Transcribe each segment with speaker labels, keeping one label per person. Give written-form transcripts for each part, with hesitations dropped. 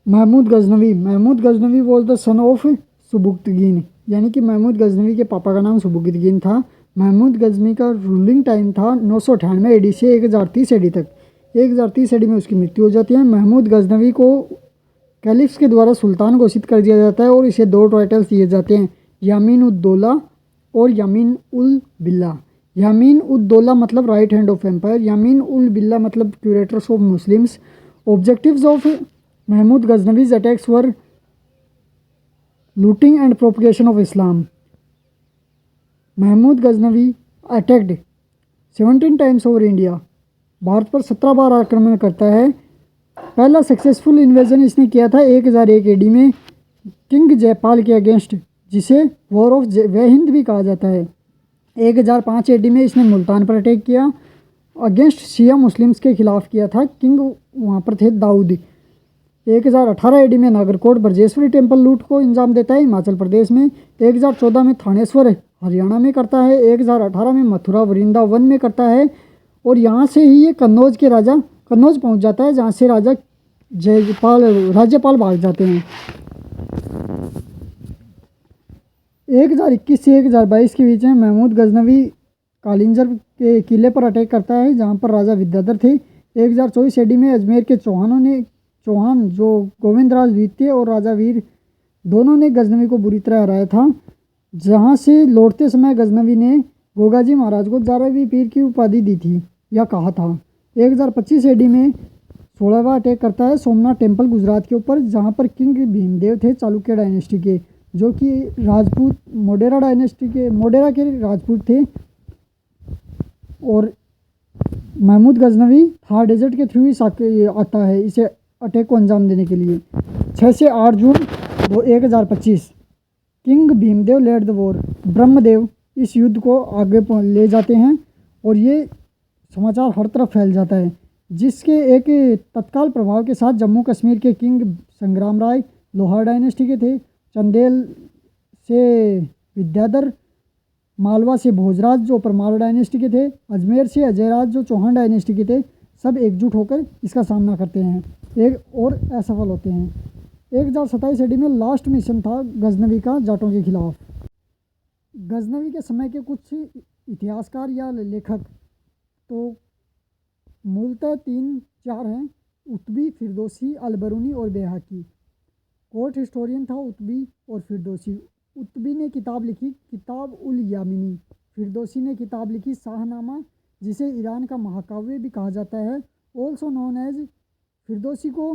Speaker 1: Mahmood Ghaznavi was the son of Sabuktigin, यानी कि महमूद गजनवी के पापा का नाम सुबुक्तगीन था। महमूद गजनवी का रूलिंग टाइम था 998 एडी से 1030 एडी तक। 1030 एडी में उसकी मृत्यु हो जाती है। महमूद गजनवी को कैलिफ्स के द्वारा सुल्तान घोषित कर दिया जाता है और इसे दो टाइटल्स दिए जाते हैं, यामीन उद दौला और यामीन उल बिल्ला। यामीन उद दौला मतलब right hand of empire, Yamin ul Billa मतलब curators of Muslims. Objectives of Mahmud Ghaznavi's attacks were looting and propagation of Islam. Mahmud Ghaznavi attacked 17 times over India, Bharat पर 17 बार आक्रमण करता है। पहला सक्सेसफुल इन्वेजन इसने किया था 1001 एडी में किंग जयपाल के अगेंस्ट, जिसे वॉर ऑफ वे हिंद भी कहा जाता है। 1005 एडी में इसने मुल्तान पर अटैक किया, अगेंस्ट शिया मुस्लिम्स के खिलाफ किया था। किंग वहाँ पर थे दाऊद। 1018 एडी में नागरकोट ब्रजेश्वरी टेम्पल लूट को अंजाम देता है हिमाचल प्रदेश में। 1014 में थानेश्वर हरियाणा में करता है। 1018 में मथुरा वृंदावन में करता है और यहाँ से ही ये कन्नौज पहुँच जाता है, जहाँ से राज्यपाल भाग जाते हैं। 1021 से 1022 के बीच में महमूद गजनवी कालिंजर के किले पर अटैक करता है, जहाँ पर राजा विद्याधर थे। 1024 एडी में अजमेर के चौहान जो गोविंदराज द्वितीय और राजा वीर दोनों ने गजनवी को बुरी तरह हराया था, जहाँ से लौटते समय गजनवी ने गोगाजी महाराज को 11वीं पीर की उपाधि दी थी या कहा था। 1025 एडी में 16वां अटैक करता है सोमनाथ टेम्पल गुजरात के ऊपर, जहाँ पर किंग भीमदेव थे चालुक्य डायनेस्टी के, जो कि राजपूत मोडेरा के राजपूत थे। और महमूद गजनवी थार डेजर्ट के थ्रू ही आता है इसे अटैक को अंजाम देने के लिए। 6 से 8 जून 1025 king Bhimdev led the war. Brahmadev इस युद्ध को आगे ले जाते हैं और ये समाचार हर तरफ फैल जाता है, जिसके एक तत्काल प्रभाव के साथ जम्मू कश्मीर के किंग संग्राम राय लोहार डायनेस्टी के थे, चंदेल से विद्याधर, मालवा से भोजराज जो परमार डायनेस्टी के थे, अजमेर से अजयराज जो चौहान डायनेस्टी के थे, सब एकजुट होकर इसका सामना करते हैं और असफल होते हैं। 1027 एडी में लास्ट मिशन था गजनवी का जाटों के खिलाफ। गजनवी के समय के कुछ इतिहासकार या लेखक तो मूलतः 3-4 हैं, उत्बी, फिरदौसी, अलबरूनी और बेहाकी। कोर्ट हिस्टोरियन था उत्बी और फिरदौसी। उत्बी ने किताब लिखी किताब उल यामिनी, फिरदौसी ने किताब लिखी शाहनामा, जिसे ईरान का महाकाव्य भी कहा जाता है, ऑल्सो नोन एज। फिरदौसी को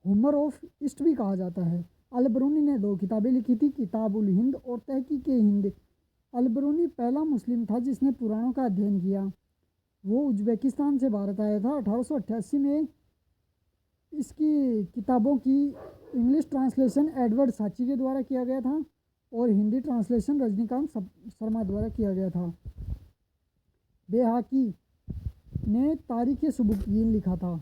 Speaker 1: हुमर ऑफ ईस्ट भी कहा जाता है। अलबरूनी ने 2 किताबें लिखी थी, किताब उल हिंद और तहकीक हिंद। अलबरूनी पहला मुस्लिम था जिसने पुराणों का अध्ययन किया। वो उज्बेकिस्तान से भारत आया था। 1888 में इसकी किताबों की इंग्लिश ट्रांसलेशन एडवर्ड साची के द्वारा किया गया था और हिंदी ट्रांसलेशन रजनीकांत शर्मा द्वारा किया गया था। बेहाकी ने तारीख़ सुबुक्तगीन लिखा था।